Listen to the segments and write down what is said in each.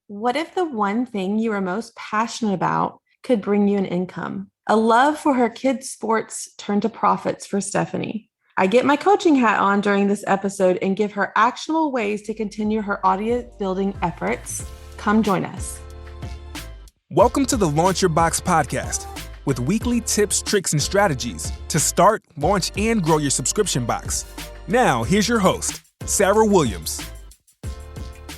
What if the one thing you are most passionate about could bring you an income? A love for her kids' sports turned to profits for Stephanie. I get my coaching hat on during this episode and give her actionable ways to continue her audience building efforts. Come join us. Welcome to the Launch Your Box podcast with weekly tips, tricks, and strategies to start, launch, and grow your subscription box. Now, here's your host, Sarah Williams.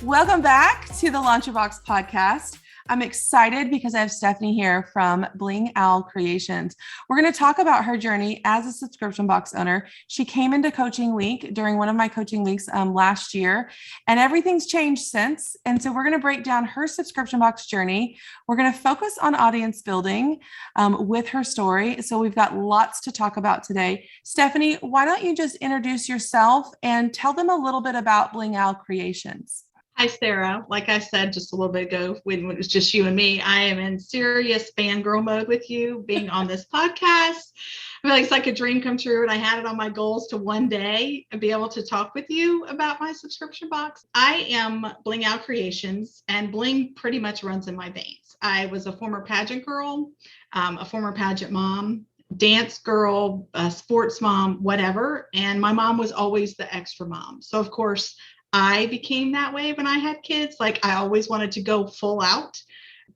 Welcome back to the Launch Your Box podcast. I'm excited because I have Stephanie here from Bling Owl Creations. We're going to talk about her journey as a subscription box owner. She came into Coaching Week during one of my coaching weeks last year, and everything's changed since. And so we're going to break down her subscription box journey. We're going to focus on audience building with her story. So we've got lots to talk about today. Stephanie, why don't you just introduce yourself and tell them a little bit about Bling Owl Creations? Hi, Sarah. Like I said just a little bit ago, when it was just you and me, I am in serious fangirl mode with you being on this podcast. I feel like it's like a dream come true, and I had it on my goals to one day be able to talk with you about my subscription box. I am Bling Owl Creations, and Bling pretty much runs in my veins. I was a former pageant girl, a former pageant mom, dance girl, sports mom, whatever. And my mom was always the extra mom. So of course, I became that way when I had kids. Like, I always wanted to go full out.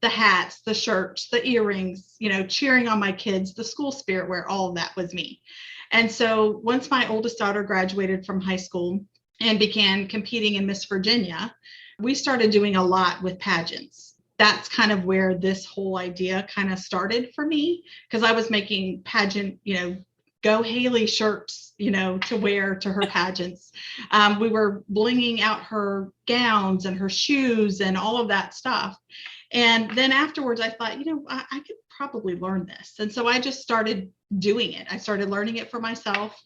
The hats, the shirts, the earrings, cheering on my kids, the school spirit, where all of that was me. And so once my oldest daughter graduated from high school and began competing in Miss Virginia, we started doing a lot with pageants. That's kind of where this whole idea kind of started for me, because I was making pageant, Go Haley shirts, to wear to her pageants. We were blinging out her gowns and her shoes and all of that stuff. And then afterwards, I thought, I could probably learn this. And so I just started doing it. I started learning it for myself.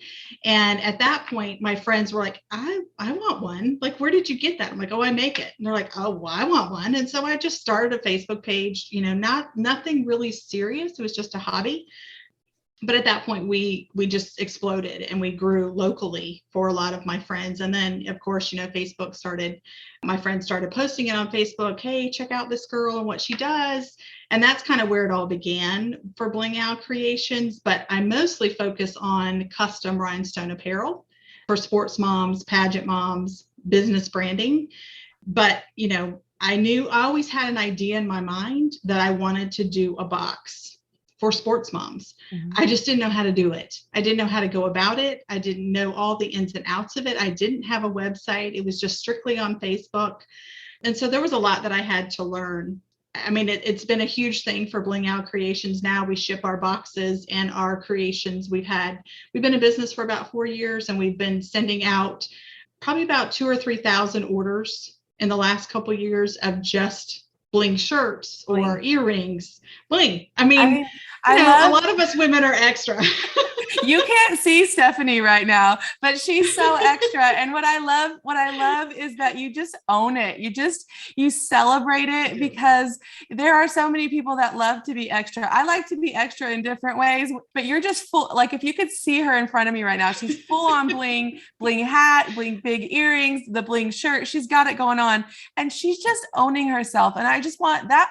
And at that point, my friends were like, I want one. Like, where did you get that? I'm like, oh, I make it. And they're like, oh, well, I want one. And so I just started a Facebook page, nothing really serious. It was just a hobby. But at that point, we just exploded, and we grew locally for a lot of my friends. And then, of course, Facebook started, my friends started posting it on Facebook. Hey, check out this girl and what she does. And that's kind of where it all began for Bling Owl Creations. But I mostly focus on custom rhinestone apparel for sports moms, pageant moms, business branding. But, I always had an idea in my mind that I wanted to do a box for sports moms. Mm-hmm. I just didn't know how to do it. I didn't know how to go about it. I didn't know all the ins and outs of it. I didn't have a website. It was just strictly on Facebook. And so there was a lot that I had to learn. I mean, it's been a huge thing for Bling Owl Creations. Now we ship our boxes and our creations. We've been in business for about 4 years, and we've been sending out probably about 2,000 or 3,000 orders in the last couple of years of just bling shirts or earrings. Bling. I mean, a lot of us women are extra. You can't see Stephanie right now, but she's so extra. And what I love is that you just own it. You celebrate it, because there are so many people that love to be extra. I like to be extra in different ways, but you're just full. Like, if you could see her in front of me right now, she's full on bling hat, bling big earrings, the bling shirt. She's got it going on, and she's just owning herself. And I just want that.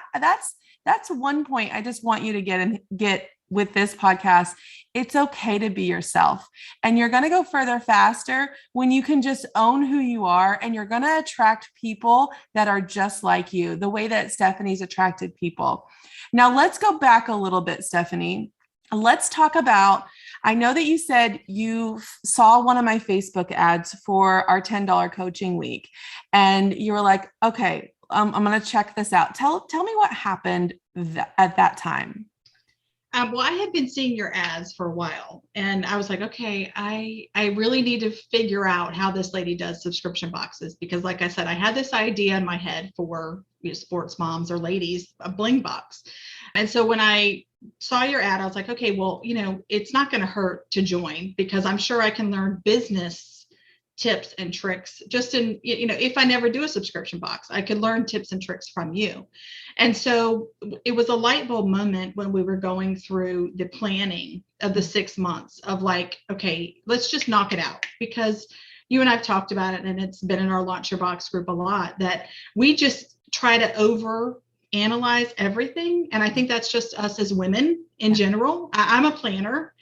That's one point I just want you to get with this podcast. It's okay to be yourself, and you're going to go further faster when you can just own who you are, and you're going to attract people that are just like you, the way that Stephanie's attracted people. Now let's go back a little bit, Stephanie. Let's talk about, I know that you said you saw one of my Facebook ads for our $10 coaching week, and you were like, okay, I'm going to check this out. Tell me what happened at that time. Well, I had been seeing your ads for a while, and I was like, okay, I really need to figure out how this lady does subscription boxes, because like I said, I had this idea in my head for sports moms or ladies, a bling box. And so when I saw your ad, I was like, okay, well, it's not going to hurt to join, because I'm sure I can learn business tips and tricks just in, if I never do a subscription box, I could learn tips and tricks from you. And so it was a light bulb moment when we were going through the planning of the 6 months of like, okay, let's just knock it out, because you and I've talked about it, and it's been in our Launch Your Box group a lot, that we just try to over analyze everything. And I think that's just us as women in general. I'm a planner.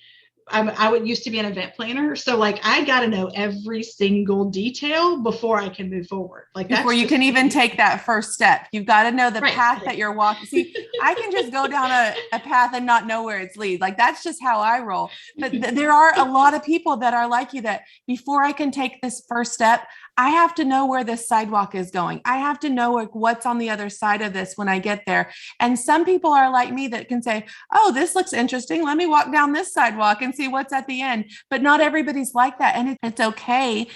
I would used to be an event planner. So like, I got to know every single detail before I can move forward. Like before you can even take that first step, you've got to know the path that you're walking. See, I can just go down a path and not know where it's lead. Like, that's just how I roll. But there are a lot of people that are like you, that before I can take this first step, I have to know where this sidewalk is going. I have to know like what's on the other side of this when I get there. And some people are like me that can say, oh, this looks interesting. Let me walk down this sidewalk and see what's at the end. But not everybody's like that. And it's okay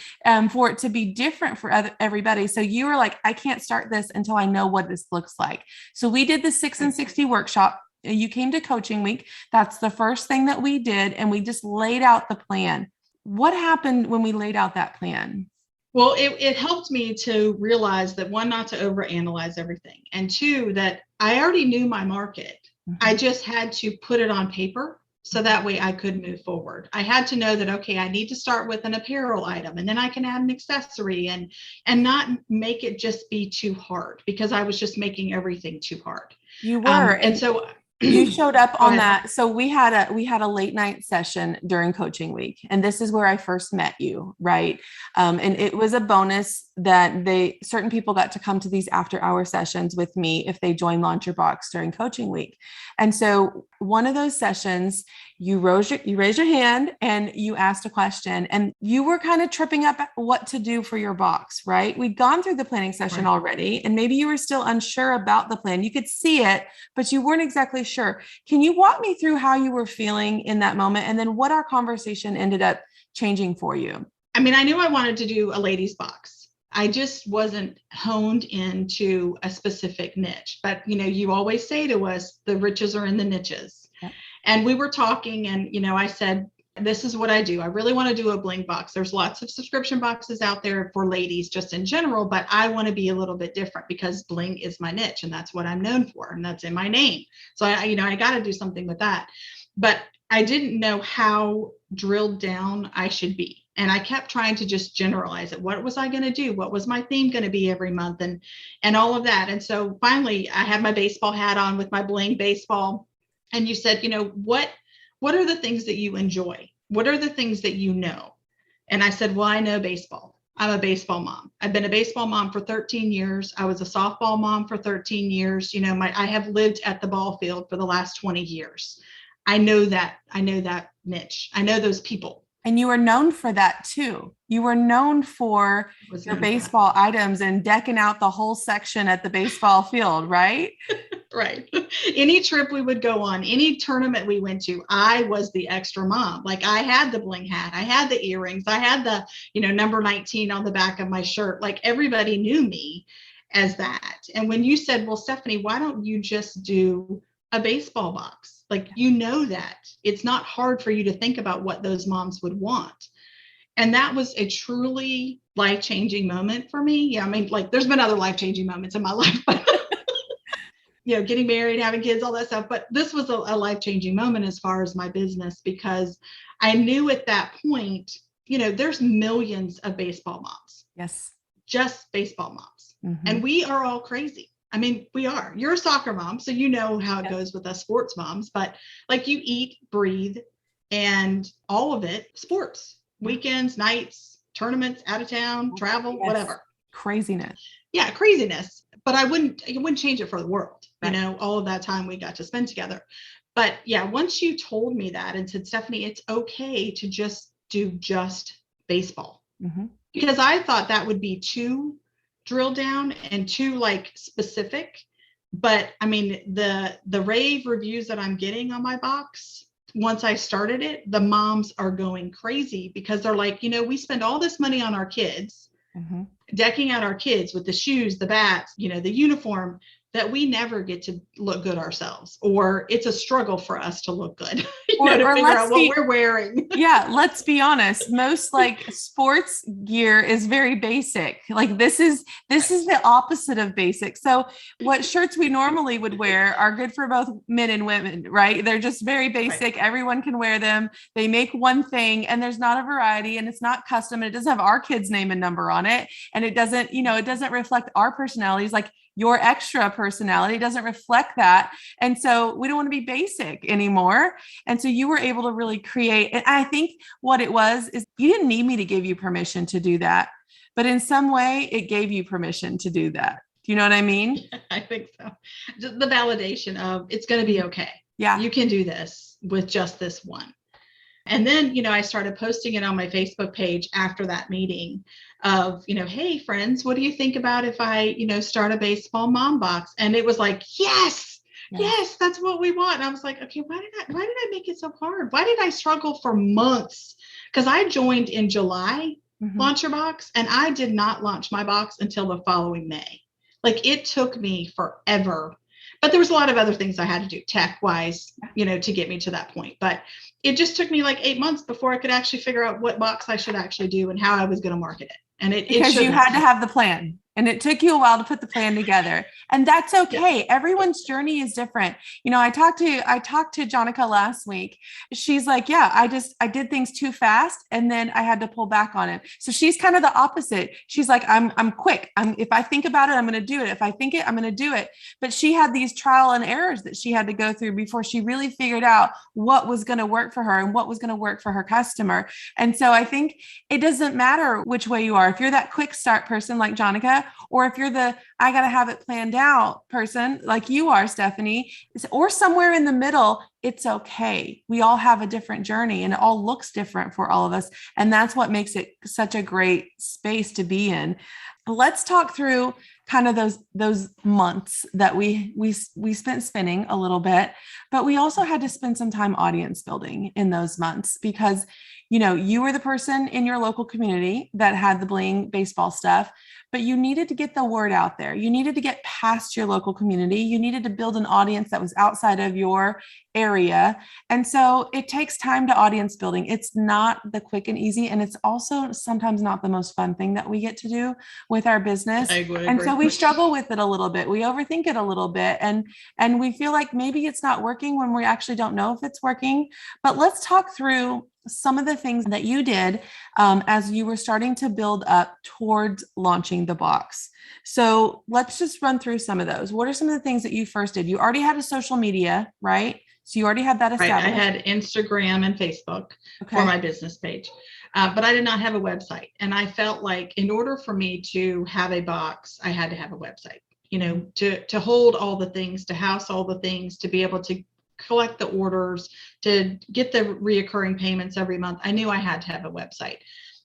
for it to be different for everybody. So you were like, I can't start this until I know what this looks like. So we did the 6 and 60 workshop. You came to coaching week. That's the first thing that we did. And we just laid out the plan. What happened when we laid out that plan? Well, it helped me to realize that, one, not to overanalyze everything, and two, that I already knew my market. Mm-hmm. I just had to put it on paper so that way I could move forward. I had to know that, okay, I need to start with an apparel item, and then I can add an accessory, and not make it just be too hard, because I was just making everything too hard. You were. And so you showed up on that. So we had a late night session during coaching week, and this is where I first met you. Right. And it was a bonus that certain people got to come to these after hour sessions with me if they joined Launch Your Box during coaching week. And so one of those sessions, you raised your hand and you asked a question, and you were kind of tripping up what to do for your box, right? We'd gone through the planning session already, and maybe you were still unsure about the plan. You could see it, but you weren't exactly sure. Can you walk me through how you were feeling in that moment, and then what our conversation ended up changing for you? I mean, I knew I wanted to do a ladies box. I just wasn't honed into a specific niche, but you always say to us, the riches are in the niches. Yep. And we were talking, and, I said, this is what I do. I really want to do a bling box. There's lots of subscription boxes out there for ladies just in general, but I want to be a little bit different because bling is my niche, and that's what I'm known for. And that's in my name. So I got to do something with that, but I didn't know how drilled down I should be. And I kept trying to just generalize it. What was I going to do? What was my theme going to be every month? And all of that. And so finally I had my baseball hat on with my bling baseball. And you said, what are the things that you enjoy? What are the things that you know? And I said, well, I know baseball. I'm a baseball mom. I've been a baseball mom for 13 years. I was a softball mom for 13 years. I have lived at the ball field for the last 20 years. I know that niche. I know those people. And you were known for that too. You were known for your baseball items and decking out the whole section at the baseball field, right? Right. Any trip we would go on, any tournament we went to, I was the extra mom. Like, I had the bling hat, I had the earrings, I had the, number 19 on the back of my shirt. Like, everybody knew me as that. And when you said, well, Stephanie, why don't you just do a baseball box? Like, that it's not hard for you to think about what those moms would want. And that was a truly life-changing moment for me. Yeah. I mean, like, there's been other life-changing moments in my life, but getting married, having kids, all that stuff. But this was a life-changing moment as far as my business, because I knew at that point, there's millions of baseball moms. Yes. Just baseball moms. Mm-hmm. And we are all crazy. I mean, we are. You're a soccer mom, so you know how it goes with us sports moms, but like, you eat, breathe, and all of it sports, weekends, nights, tournaments, out of town, travel, whatever. Craziness. Yeah, craziness. But I wouldn't change it for the world, all of that time we got to spend together. But yeah, once you told me that and said, Stephanie, it's okay to just do just baseball, mm-hmm. because I thought that would be too drill down and too like specific. But I mean, the rave reviews that I'm getting on my box, once I started it, the moms are going crazy, because they're like, we spend all this money on our kids, mm-hmm. decking out our kids with the shoes, the bats, the uniform, that we never get to look good ourselves, or it's a struggle for us to look good, to figure out what we're wearing. Yeah. Let's be honest. Most like sports gear is very basic. Like, this is the opposite of basic. So what shirts we normally would wear are good for both men and women, right? They're just very basic. Right. Everyone can wear them. They make one thing, and there's not a variety, and it's not custom, and it doesn't have our kid's name and number on it. And it doesn't, it doesn't reflect our personalities. Like, your extra personality doesn't reflect that. And so we don't want to be basic anymore. And so you were able to really create, and I think what it was is you didn't need me to give you permission to do that, but in some way it gave you permission to do that. Do you know what I mean? I think so. Just the validation of it's going to be okay. Yeah. You can do this with just this one. And then, I started posting it on my Facebook page after that meeting of, hey friends, what do you think about if I, start a baseball mom box? And it was like, yes, that's what we want. And I was like, okay, why did I make it so hard? Why did I struggle for months? Because I joined in July, Launch Your Box, and I did not launch my box until the following May. Like it took me forever, but there was a lot of other things I had to do tech wise, to get me to that point. But it just took me like 8 months before I could actually figure out what box I should actually do and how I was going to market it. And because you had to have the plan, and it took you a while to put the plan together, and that's okay. Yeah. Everyone's journey is different. I talked to Jonica last week. She's like, yeah, I did things too fast, and then I had to pull back on it. So she's kind of the opposite. She's like, I'm quick. If I think about it, I'm going to do it. If I think it, I'm going to do it. But she had these trial and errors that she had to go through before she really figured out what was going to work for her and what was going to work for her customer. And so I think it doesn't matter which way you are. If you're that quick start person like Jonica, or if you're the I got to have it planned out person like you are, Stephanie, or somewhere in the middle, it's okay. We all have a different journey, and it all looks different for all of us. And that's what makes it such a great space to be in. Let's talk through kind of those months that we spent spinning a little bit, but we also had to spend some time audience building in those months because you were the person in your local community that had the bling baseball stuff, but you needed to get the word out there. You needed to get past your local community. You needed to build an audience that was outside of your area. And so it takes time to audience building. It's not the quick and easy. And it's also sometimes not the most fun thing that we get to do with our business. And so we struggle with it a little bit. We overthink it a little bit. And we feel like maybe it's not working when we actually don't know if it's working. But let's talk through some of the things that you did as you were starting to build up towards launching the box. So let's just run through some of those. What are some of the things that you first did? You already had a social media, right? So you already had that established. Right. I had Instagram and Facebook for my business page, but I did not have a website. And I felt like in order for me to have a box, I had to have a website, to hold all the things, to house all the things, to be able to collect the orders, to get the reoccurring payments every month. I knew I had to have a website.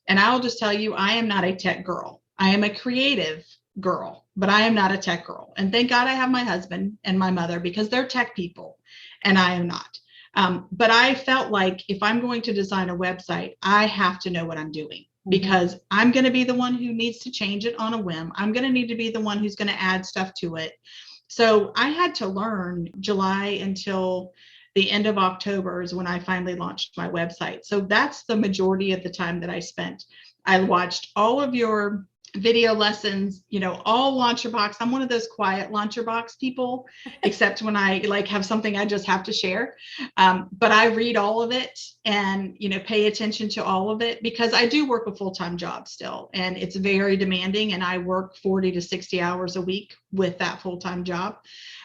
And I'll just tell you, I am not a tech girl. I am a creative girl, but I am not a tech girl. And thank God I have my husband and my mother because they're tech people and I am not. But I felt like if I'm going to design a website, I have to know what I'm doing because I'm going to be the one who needs to change it on a whim. I'm going to need to be the one who's going to add stuff to it. So I had to learn July until the end of October is when I finally launched my website. So that's the majority of the time that I spent. I watched all of your video lessons, all Launch Your Box. I'm one of those quiet Launch Your Box people, except when I have something I just have to share. But I read all of it and, pay attention to all of it because I do work a full-time job still, and it's very demanding. And I work 40 to 60 hours a week with that full-time job.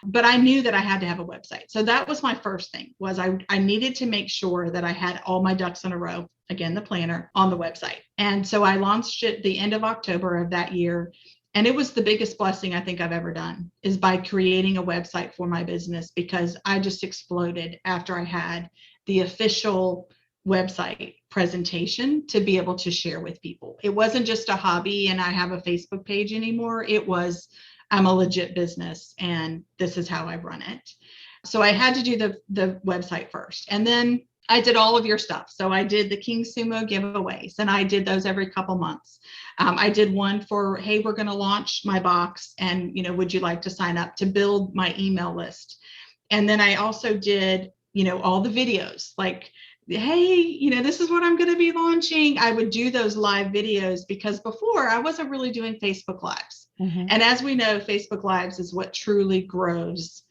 But I knew that I had to have a website. So that was my first thing was I needed to make sure that I had all my ducks in a row. Again, the planner on the website. And so I launched it the end of October of that year. And it was the biggest blessing I think I've ever done is by creating a website for my business because I just exploded after I had the official website presentation to be able to share with people. It wasn't just a hobby and I have a Facebook page anymore. It was, I'm a legit business and this is how I run it. So I had to do the website first. And then I did all of your stuff. So I did the King Sumo giveaways and I did those every couple months. I did one for, hey, we're going to launch my box and, would you like to sign up to build my email list? And then I also did, all the videos like, hey, this is what I'm going to be launching. I would do those live videos because before I wasn't really doing Facebook Lives. And as we know, Facebook Lives is what truly grows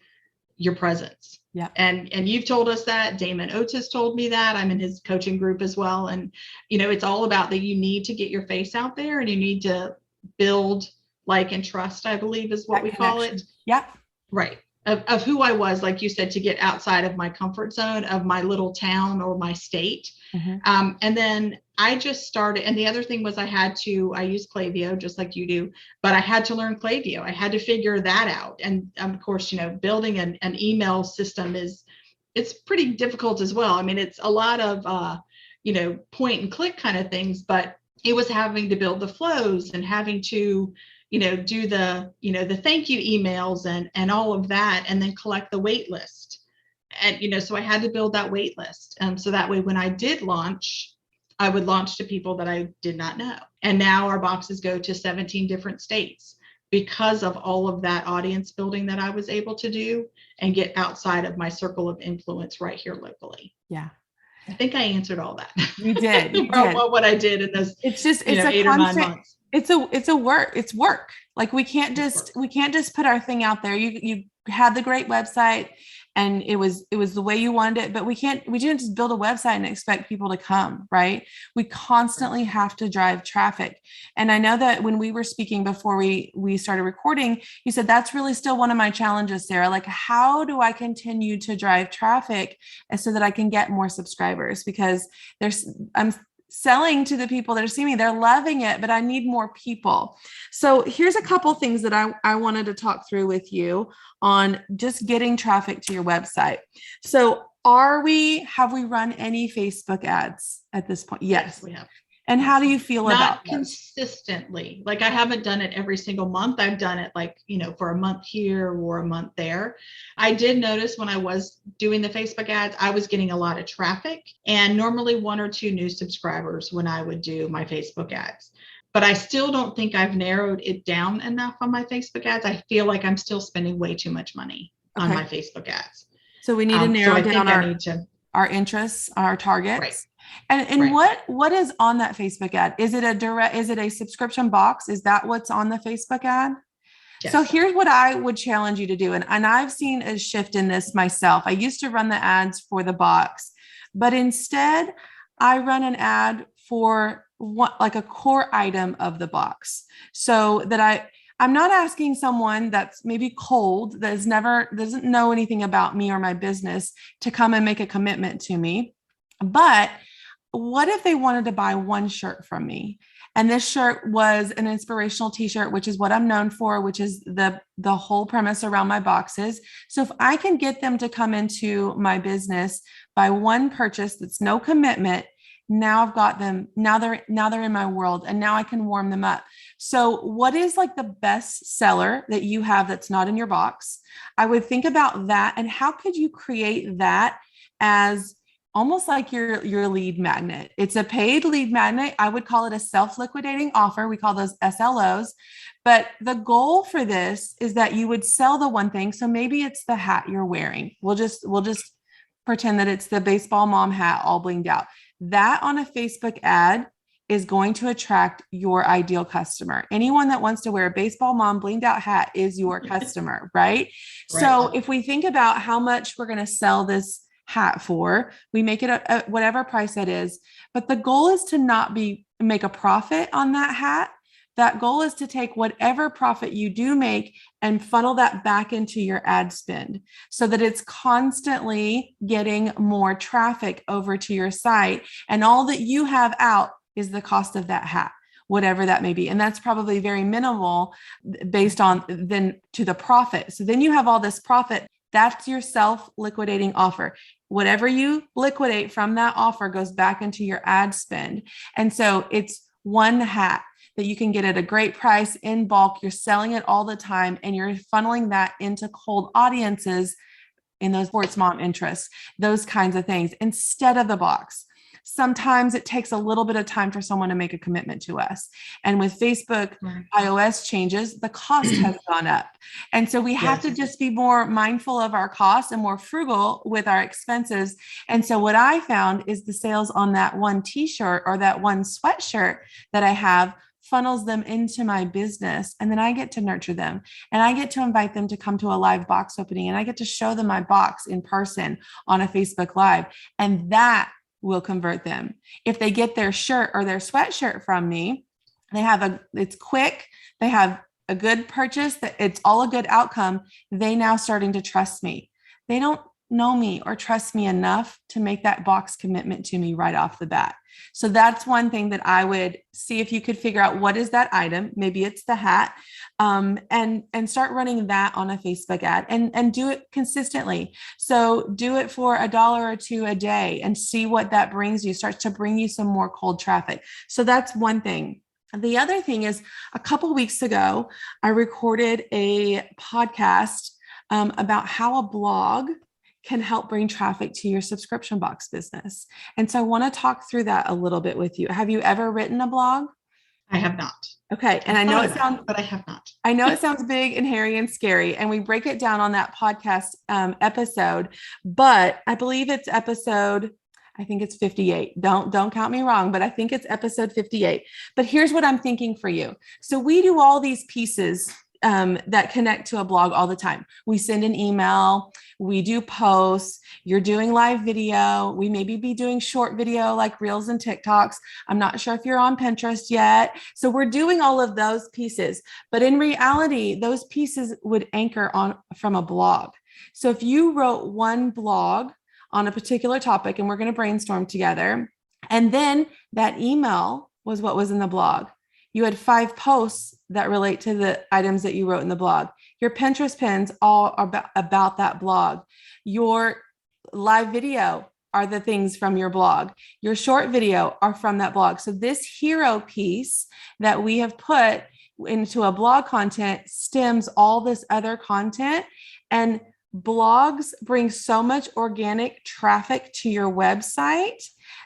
your presence. Yeah. And you've told us that. Damon Otis told me that. I'm in his coaching group as well. And, it's all about that you need to get your face out there and you need to build like, and trust, I believe is what That we call connection. it. Yeah. Right. Of who I was, like you said, to get outside of my comfort zone of my little town or my state. And then I just started. And the other thing was I use Klaviyo just like you do, but I had to learn Klaviyo. I had to figure that out. And of course, building an email system it's pretty difficult as well. I mean, it's a lot of, point and click kind of things, but it was having to build the flows and having to do the thank you emails and all of that, and then collect the wait list. And, so I had to build that wait list. So that way, when I did launch, I would launch to people that I did not know. And now our boxes go to 17 different states because of all of that audience building that I was able to do and get outside of my circle of influence right here locally. Yeah. I think I answered all that. You did. What I did in those, it's just, it's 8 or 9 months. It's work. Like we can't just put our thing out there. You had the great website and it was the way you wanted it, but we didn't just build a website and expect people to come, right? We constantly have to drive traffic. And I know that when we were speaking before we started recording, you said that's really still one of my challenges, Sarah. Like, how do I continue to drive traffic so that I can get more subscribers? Because I'm selling to the people that are seeing me, they're loving it, but I need more people. So here's a couple things that I wanted to talk through with you on just getting traffic to your website. So have we run any Facebook ads at this point? Yes, we have. And how do you feel about that? Consistently. Like, I haven't done it every single month. I've done it for a month here or a month there. I did notice when I was doing the Facebook ads, I was getting a lot of traffic and normally 1 or 2 new subscribers when I would do my Facebook ads. But I still don't think I've narrowed it down enough on my Facebook ads. I feel like I'm still spending way too much money on my Facebook ads. So we need to narrow down our interests, our targets. Right. And what is on that Facebook ad? Is it a subscription box? Is that what's on the Facebook ad? Yes. So here's what I would challenge you to do. And I've seen a shift in this myself. I used to run the ads for the box, but instead I run an ad for like a core item of the box, so that I'm not asking someone that's maybe cold, doesn't know anything about me or my business to come and make a commitment to me. But what if they wanted to buy one shirt from me? And this shirt was an inspirational t-shirt, which is what I'm known for, which is the whole premise around my boxes. So if I can get them to come into my business by one purchase, that's no commitment, now I've got them. Now they're in my world, and now I can warm them up. So what is like the best seller that you have that's not in your box? I would think about that. And how could you create that as almost like your lead magnet? It's a paid lead magnet. I would call it a self-liquidating offer. We call those SLOs. But the goal for this is that you would sell the one thing. So maybe it's the hat you're wearing. We'll just pretend that it's the baseball mom hat all blinged out. That on a Facebook ad is going to attract your ideal customer. Anyone that wants to wear a baseball mom blinged out hat is your customer, right? So if we think about how much we're going to sell this hat for, we make it at whatever price that is, but the goal is to not make a profit on that hat. That goal is to take whatever profit you do make and funnel that back into your ad spend so that it's constantly getting more traffic over to your site. And all that you have out is the cost of that hat, whatever that may be. And that's probably very minimal based on then to the profit. So then you have all this profit. That's your self-liquidating offer. Whatever you liquidate from that offer goes back into your ad spend. And so it's one hat that you can get at a great price in bulk. You're selling it all the time, and you're funneling that into cold audiences in those sports mom interests, those kinds of things, instead of the box. Sometimes it takes a little bit of time for someone to make a commitment to us. And with Facebook iOS changes, the cost has gone up. And so we have to just be more mindful of our costs and more frugal with our expenses. And so what I found is the sales on that one t-shirt or that one sweatshirt that I have funnels them into my business. And then I get to nurture them, and I get to invite them to come to a live box opening, and I get to show them my box in person on a Facebook Live. And that will convert them. If they get their shirt or their sweatshirt from me, it's quick. They have a good purchase, that it's all a good outcome, they now starting to trust me. They don't know me or trust me enough to make that box commitment to me right off the bat. So that's one thing that I would see if you could figure out what is that item. Maybe it's the hat, and start running that on a Facebook ad and do it consistently. So do it for $1 or $2 a day and see what that brings you, starts to bring you some more cold traffic. So that's one thing. The other thing is, a couple weeks ago, I recorded a podcast about how a blog can help bring traffic to your subscription box business. And so I want to talk through that a little bit with you. Have you ever written a blog? I have not. Okay. And I know it sounds, but I have not. I know it sounds big and hairy and scary, and we break it down on that podcast episode, but I believe it's episode, I think it's 58. Don't count me wrong, but I think it's episode 58. But here's what I'm thinking for you. So we do all these pieces that connect to a blog all the time. We send an email, we do posts, you're doing live video, we maybe be doing short video like Reels and TikToks. I'm not sure if you're on Pinterest yet. So we're doing all of those pieces, but in reality, those pieces would anchor on from a blog. So if you wrote one blog on a particular topic, and we're going to brainstorm together, and then that email was what was in the blog. You had 5 posts that relate to the items that you wrote in the blog. Your Pinterest pins all are about that blog. Your live video are the things from your blog. Your short video are from that blog. So this hero piece that we have put into a blog content stems all this other content, and blogs bring so much organic traffic to your website,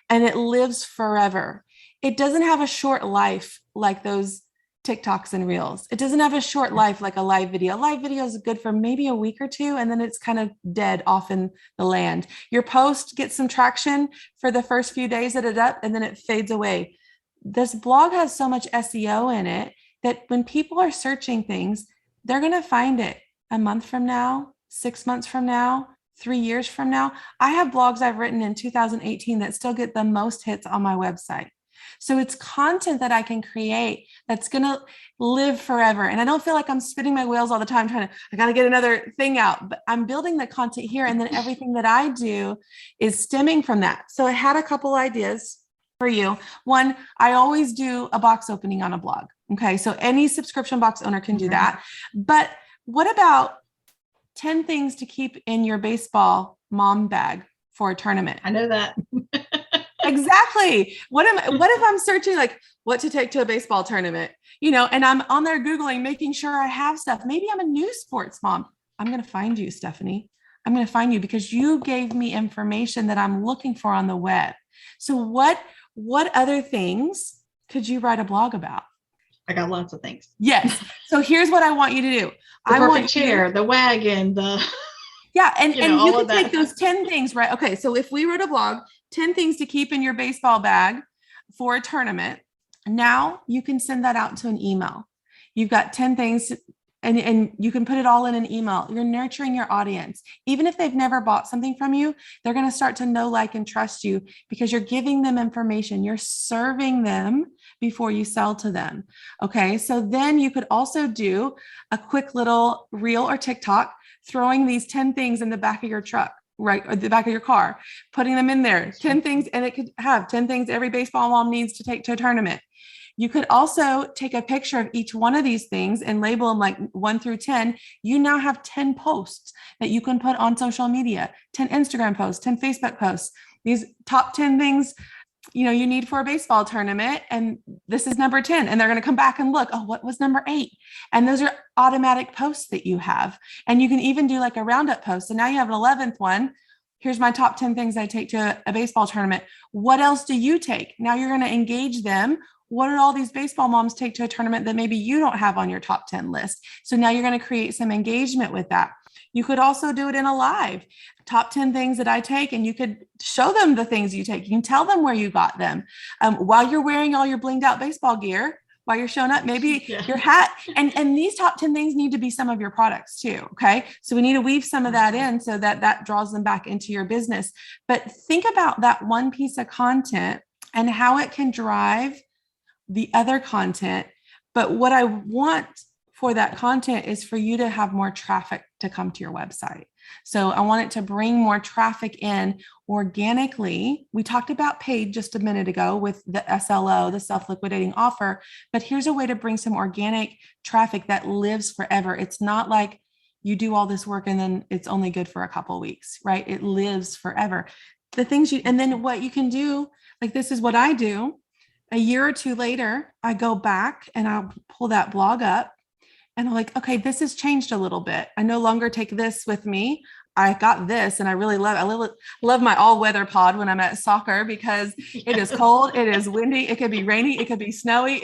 and it lives forever. It doesn't have a short life like those TikToks and Reels. It doesn't have a short life like a live video. Live video is good for maybe a week or two, and then it's kind of dead off in the land. Your post gets some traction for the first few days that it's up, and then it fades away. This blog has so much SEO in it that when people are searching things, they're going to find it a month from now, 6 months from now, 3 years from now. I have blogs I've written in 2018 that still get the most hits on my website. So it's content that I can create that's going to live forever. And I don't feel like I'm spinning my wheels all the time I got to get another thing out, but I'm building the content here. And then everything that I do is stemming from that. So I had a couple ideas for you. One, I always do a box opening on a blog. Okay. So any subscription box owner can do that. But what about 10 things to keep in your baseball mom bag for a tournament? I know that. Exactly. What if I'm searching like what to take to a baseball tournament, and I'm on there Googling, making sure I have stuff. Maybe I'm a new sports mom. I'm going to find you, Stephanie. I'm going to find you because you gave me information that I'm looking for on the web. So what other things could you write a blog about? I got lots of things. Yes. So here's what I want you to do. The perfect chair, the wagon, yeah. And you can take that. those 10 things, right? Okay. So if we wrote a blog, 10 things to keep in your baseball bag for a tournament, now you can send that out to an email. You've got 10 things and you can put it all in an email. You're nurturing your audience. Even if they've never bought something from you, they're going to start to know, like, and trust you because you're giving them information. You're serving them before you sell to them. Okay. So then you could also do a quick little reel or TikTok, throwing these 10 things in the back of your truck, right? Or the back of your car, putting them in there, 10 things. And it could have 10 things every baseball mom needs to take to a tournament. You could also take a picture of each one of these things and label them like 1 through 10. You now have 10 posts that you can put on social media, 10 Instagram posts, 10 Facebook posts, these top 10 things, you need for a baseball tournament. And this is number 10. And they're going to come back and look, oh, what was number 8? And those are automatic posts that you have. And you can even do like a roundup post. So now you have an 11th one. Here's my top 10 things I take to a baseball tournament. What else do you take? Now you're going to engage them. What do all these baseball moms take to a tournament that maybe you don't have on your top 10 list? So now you're going to create some engagement with that. You could also do it in a live, top 10 things that I take, and you could show them the things you take. You can tell them where you got them while you're wearing all your blinged out baseball gear, while you're showing up, maybe your hat. And these top 10 things need to be some of your products too. Okay. So we need to weave some of that in so that draws them back into your business. But think about that one piece of content and how it can drive the other content. But what I want for that content is for you to have more traffic to come to your website. So I want it to bring more traffic in organically. We talked about paid just a minute ago with the SLO, the self-liquidating offer, but here's a way to bring some organic traffic that lives forever. It's not like you do all this work and then it's only good for a couple of weeks, right? It lives forever. And then what you can do, like this is what I do. A year or two later, I go back and I'll pull that blog up. And I'm like, okay, this has changed a little bit. I no longer take this with me. I got this and I love my all weather pod when I'm at soccer because it is cold, it is windy, it could be rainy, it could be snowy,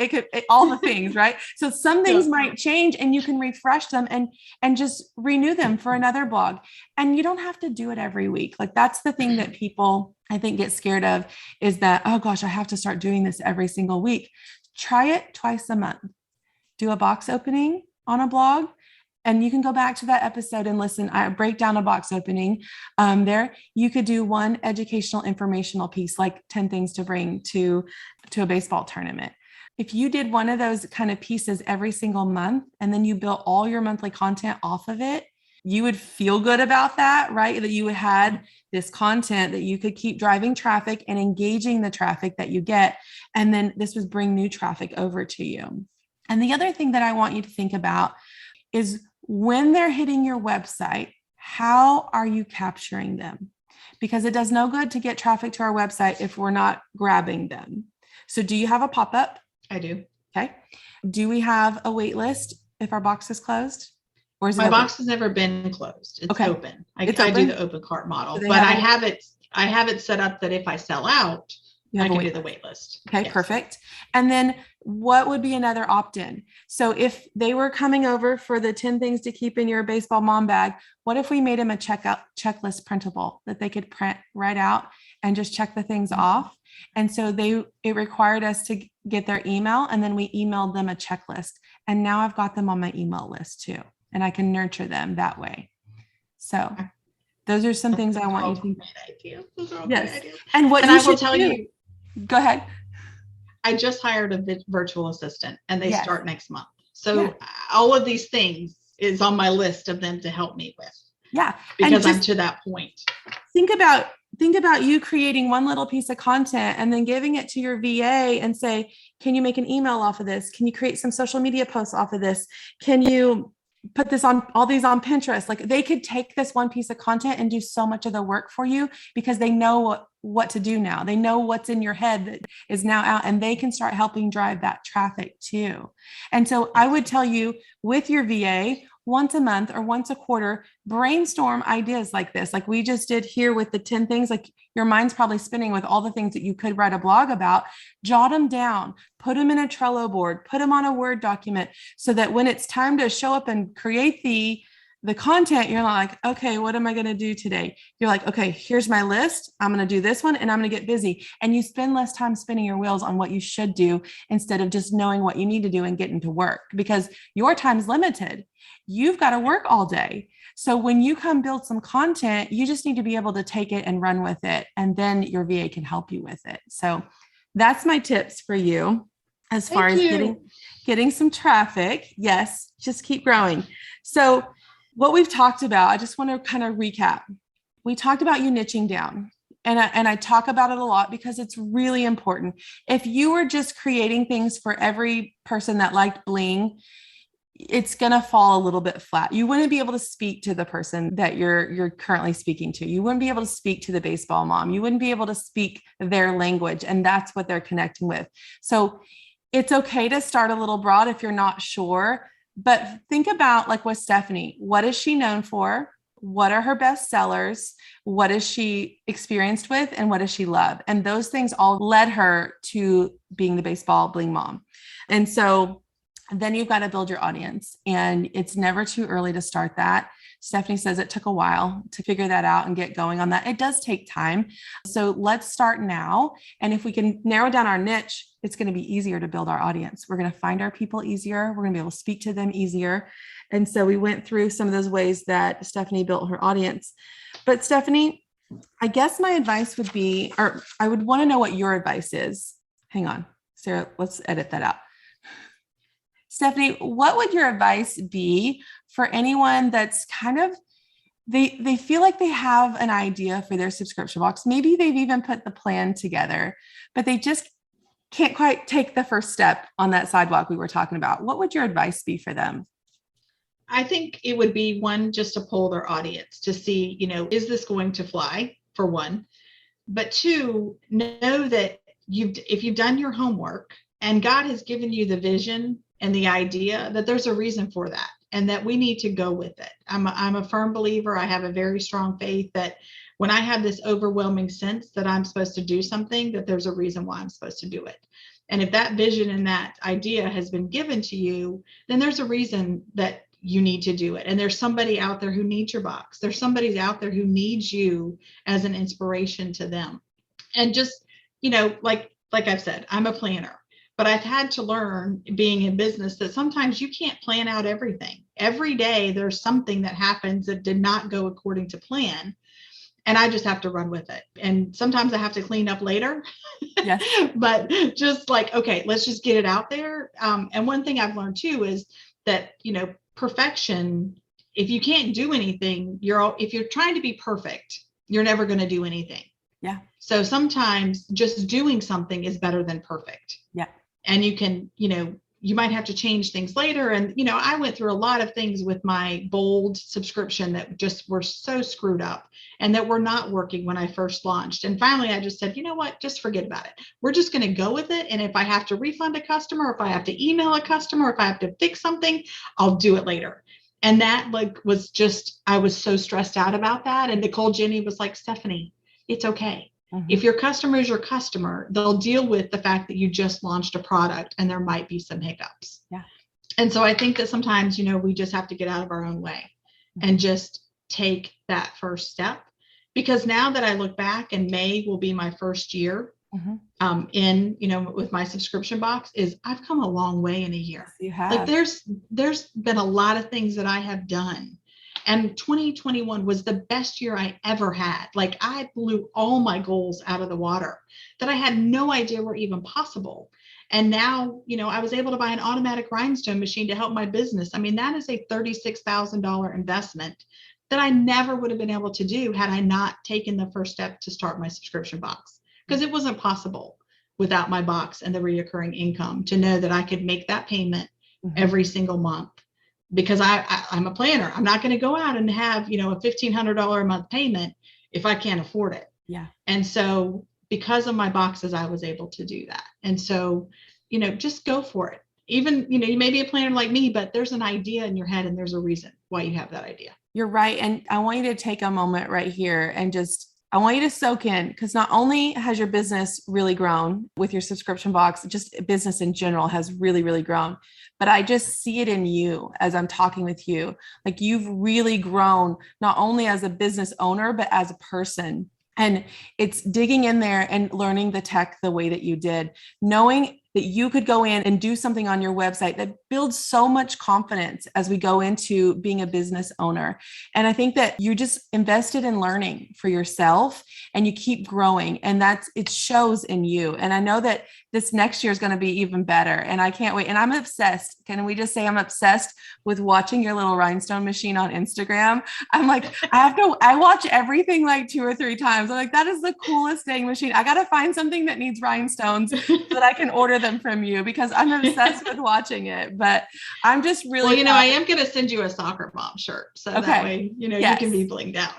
all the things, right? So some things might change and you can refresh them and just renew them for another blog. And you don't have to do it every week. Like that's the thing that people I think get scared of is that, oh gosh, I have to start doing this every single week. Try it twice a month. Do a box opening on a blog. And you can go back to that episode and listen. I break down a box opening there. You could do one educational informational piece, like 10 things to bring to a baseball tournament. If you did one of those kind of pieces every single month, and then you built all your monthly content off of it, you would feel good about that, right? That you had this content that you could keep driving traffic and engaging the traffic that you get. And then this would bring new traffic over to you. And the other thing that I want you to think about is when they're hitting your website, how are you capturing them? Because it does no good to get traffic to our website if we're not grabbing them. So do you have a pop-up? I do. Okay. Do we have a wait list if our box is closed? Or is it My open? box has never been closed. It's Okay. open. I open? do the open cart model, Do they but have I have it set up that if I sell out, You I have a can wait do the wait list. Okay, Yes. perfect. And then what would be another opt-in? So if they were coming over for the 10 things to keep in your baseball mom bag, what if we made them a checklist printable that they could print right out and just check the things off? And so it required us to get their email, and then we emailed them a checklist. And now I've got them on my email list too, and I can nurture them that way. So those are some things I want you to think. Those are all Yes. great ideas. And what And you I will should tell do- you, Go ahead. I just hired a virtual assistant and they Yes. start next month. So Yeah. all of these things is on my list of them to help me with Yeah. because And I'm to that point. think about you creating one little piece of content and then giving it to your VA and say, can you make an email off of this? Can you create some social media posts off of this? Can you put this on all these on Pinterest? Like they could take this one piece of content and do so much of the work for you because they know what to do now. They know what's in your head that is now out, and they can start helping drive that traffic too. And so I would tell you with your VA, once a month or once a quarter, brainstorm ideas like this, like we just did here with the 10 things. Like your mind's probably spinning with all the things that you could write a blog about. Jot them down, put them in a Trello board, put them on a Word document so that when it's time to show up and create the content, you're not like, okay, what am I going to do today? You're like, okay, here's my list. I'm going to do this one and I'm going to get busy. And you spend less time spinning your wheels on what you should do instead of just knowing what you need to do and getting to work, because your time's limited. You've got to work all day. So when you come build some content, you just need to be able to take it and run with it. And then your VA can help you with it. So that's my tips for you as far as getting some traffic. Yes, just keep growing. So what we've talked about, I just want to kind of recap. We talked about you niching down, and I talk about it a lot because it's really important. If you were just creating things for every person that liked bling, it's going to fall a little bit flat. You wouldn't be able to speak to the person that you're currently speaking to. You wouldn't be able to speak to the baseball mom. You wouldn't be able to speak their language, and that's what they're connecting with. So it's okay to start a little broad if you're not sure. But think about, like with Stephanie, what is she known for? What are her best sellers? What is she experienced with? And what does she love? And those things all led her to being the baseball bling mom. And so then you've got to build your audience, and it's never too early to start that. Stephanie says it took a while to figure that out and get going on that. It does take time. So let's start now. And if we can narrow down our niche, it's going to be easier to build our audience. We're going to find our people easier. We're going to be able to speak to them easier. And so we went through some of those ways that Stephanie built her audience. But Stephanie, I guess my advice would be, or I would want to know what your advice is. Hang on, Sarah, let's edit that out. Stephanie, what would your advice be for anyone that's kind of, they feel like they have an idea for their subscription box. Maybe they've even put the plan together, but they just can't quite take the first step on that sidewalk we were talking about. What would your advice be for them? I think it would be one, just to poll their audience to see, is this going to fly, for one? But two, know that if you've done your homework and God has given you the vision and the idea, that there's a reason for that and that we need to go with it. I'm a firm believer. I have a very strong faith that when I have this overwhelming sense that I'm supposed to do something, that there's a reason why I'm supposed to do it. And if that vision and that idea has been given to you, then there's a reason that you need to do it. And there's somebody out there who needs your box. There's somebody out there who needs you as an inspiration to them. And just, like I've said, I'm a planner, but I've had to learn, being in business, that sometimes you can't plan out everything. Every day there's something that happens that did not go according to plan. And I just have to run with it. And sometimes I have to clean up later, Yes. but just like, okay, let's just get it out there. And one thing I've learned too is that, perfection, if you can't do anything, if you're trying to be perfect, you're never going to do anything. Yeah. So sometimes just doing something is better than perfect. Yeah. And you can, you might have to change things later. And, I went through a lot of things with my Bold subscription that just were so screwed up and that were not working when I first launched. And finally, I just said, you know what, just forget about it. We're just going to go with it. And if I have to refund a customer, if I have to email a customer, if I have to fix something, I'll do it later. And that was just, I was so stressed out about that. And Nicole Jenny was like, Stephanie, it's okay. Mm-hmm. If your customer is your customer, they'll deal with the fact that you just launched a product and there might be some hiccups. Yeah. And so I think that sometimes, we just have to get out of our own way and just take that first step. Because now that I look back, and May will be my first year with my subscription box, I've come a long way in a year. Yes, you have. Like there's been a lot of things that I have done. And 2021 was the best year I ever had. Like I blew all my goals out of the water that I had no idea were even possible. And now, I was able to buy an automatic rhinestone machine to help my business. I mean, that is a $36,000 investment that I never would have been able to do had I not taken the first step to start my subscription box, because it wasn't possible without my box and the reoccurring income to know that I could make that payment every single month. Because I'm a planner. I'm not going to go out and have, a $1,500 a month payment if I can't afford it. Yeah. And so because of my boxes, I was able to do that. And so, just go for it. Even, you may be a planner like me, but there's an idea in your head and there's a reason why you have that idea. You're right. And I want you to take a moment right here and I want you to soak in, because not only has your business really grown with your subscription box, just business in general has really, really grown, but I just see it in you as I'm talking with you. Like you've really grown, not only as a business owner, but as a person. And it's digging in there and learning the tech the way that you did, knowing that you could go in and do something on your website that builds so much confidence as we go into being a business owner. And I think that you just invested in learning for yourself and you keep growing, and it shows in you. And I know that this next year is going to be even better, and I can't wait. And I'm obsessed. Can we just say I'm obsessed with watching your little rhinestone machine on Instagram? I'm like, I watch everything like 2 or 3 times. I'm like, that is the coolest dang machine. I got to find something that needs rhinestones so that I can order them from you, because I'm obsessed with watching it. But I'm just really, I am going to send you a soccer mom shirt. So that way, yes. You can be blinged out.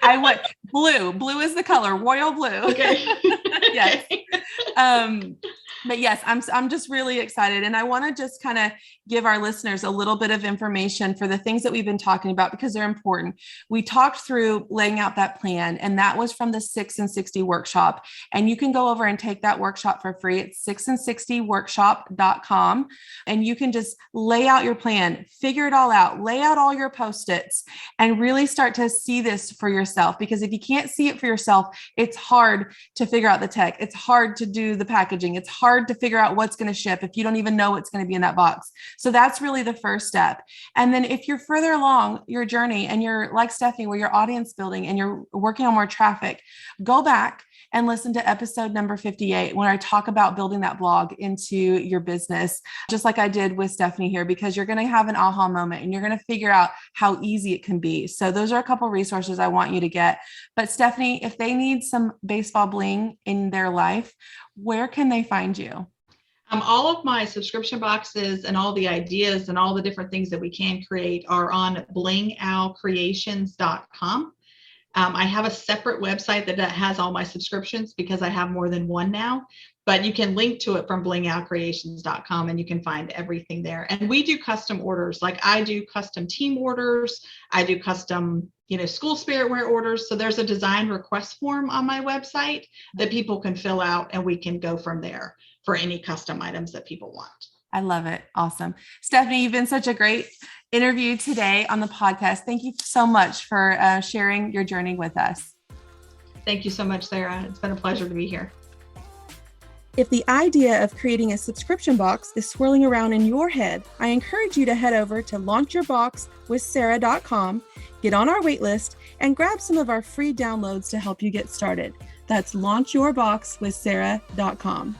I want blue is the color, royal blue. Okay. Yes. But yes, I'm just really excited. And I want to just kind of give our listeners a little bit of information for the things that we've been talking about, because they're important. We talked through laying out that plan, and that was from the 6 and 60 workshop. And you can go over and take that workshop for free. It's 6and60workshop.com. And you can just lay out your plan, figure it all out, lay out all your Post-its, and really start to see this for yourself. Because if you can't see it for yourself, it's hard to figure out the tech. It's hard to do the packaging. It's hard to figure out what's going to ship if you don't even know what's going to be in that box. So that's really the first step. And then if you're further along your journey and you're like Stephanie, where you're audience building and you're working on more traffic, go back and listen to episode number 58, when I talk about building that blog into your business, just like I did with Stephanie here, because you're going to have an aha moment and you're going to figure out how easy it can be. So those are a couple resources I want you to get. But Stephanie, if they need some baseball bling in their life, where can they find you? All of my subscription boxes and all the ideas and all the different things that we can create are on blingowcreations.com. I have a separate website that has all my subscriptions because I have more than one now, but you can link to it from blingowcreations.com and you can find everything there. And we do custom orders. Like I do custom team orders. I do custom, school spirit wear orders. So there's a design request form on my website that people can fill out and we can go from there for any custom items that people want. I love it. Awesome. Stephanie, you've been such a great interview today on the podcast. Thank you so much for sharing your journey with us. Thank you so much, Sarah. It's been a pleasure to be here. If the idea of creating a subscription box is swirling around in your head, I encourage you to head over to launchyourboxwithsarah.com, get on our waitlist, and grab some of our free downloads to help you get started. That's launchyourboxwithsarah.com.